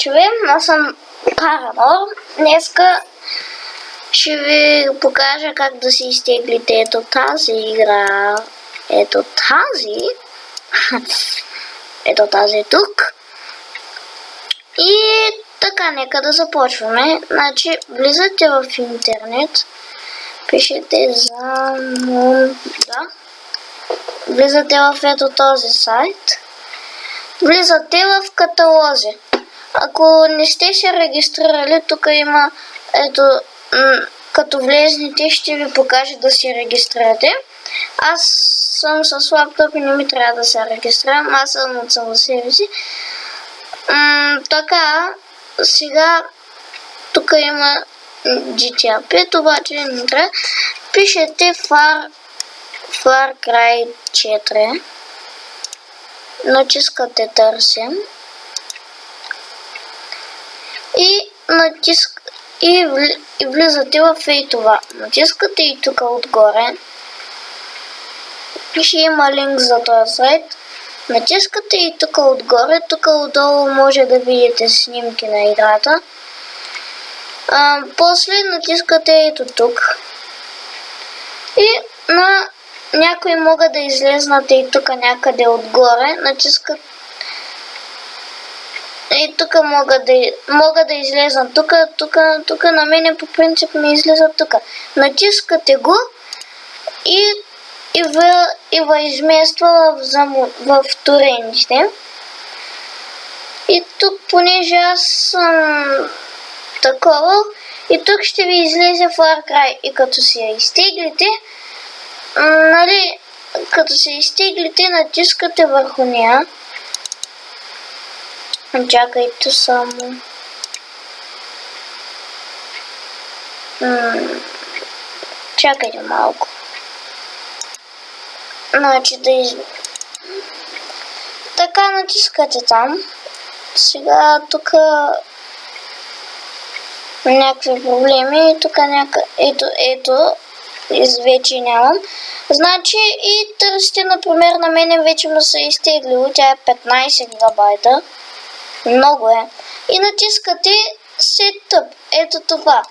чуем, аз съм Paranor. Днеска ще ви покажа как да си изтеглите ето тази игра. Ето тази. Ето тази тук. И така, нека да започваме. Значи, влизате в интернет, пишете Zamunda. Влизате в ето този сайт. Влизате в каталози. Ако не сте се регистрирали, тук има ето, като влезнете ще ви покаже да се регистрирате. Аз съм с лаптоп и не ми трябва да се регистрирам, аз съм от само себе си. Така, сега тук има GTA 5, обаче не трябва. Пишете Far Cry 4. Натискате търсим. И влизате в това. Натискате и тук отгоре. Ще има линк за този сайт. Натискате и тук отгоре. Тук отдолу може да видите снимки на играта. После натискате ето тук. И на някои могат да излезнат и тук някъде отгоре. Натискат. И тук могат да излезнат. Тук на мене по принцип не излизат тук. Натискате го и ви измества в торентите. И тук, понеже аз съм такова, и тук ще ви излезе Far Cry. И като си я изтеглите, натискате върху нея. Чакайте само. Чакайте малко. Значи така натискате там. Сега тук някакви проблеми. Тук ето, вече нямам. Значи и търсите, например, на мене вече му се изтеглило. Тя е 15 гигабайта. Много е. И натискате Setup. Ето това.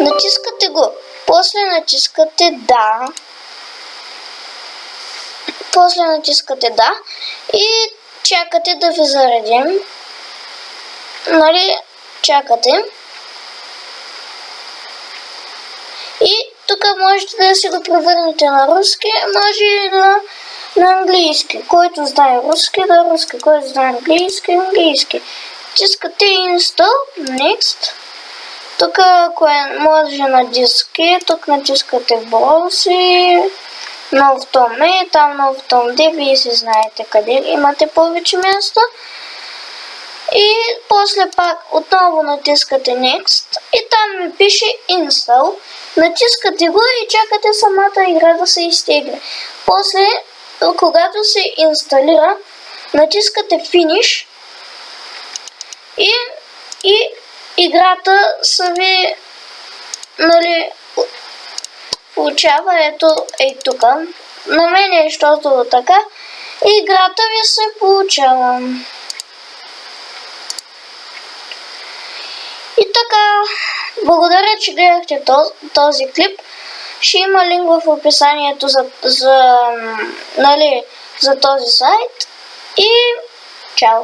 Натискате го. После натискате да. И чакате да ви заредим. Нали? Чакате. И тук можете да си го превърнете на руски, може и на английски. Който знае руски, да руски. Който знае английски, английски. Натискате Install, Next. Тук, ако може на диски, тук натискате Browse, нов том е, там нов том D, вие си знаете къде имате повече място. И после пак отново натискате Next и там ми пише Install. Натискате го и чакате самата игра да се изтегне. После, когато се инсталира, натискате Finish и играта се ви, нали, получава ето тук. На мен е, защото така, и играта ви се получава. И така, благодаря, че гледахте този клип. Ще има линк в описанието за този сайт. И чао!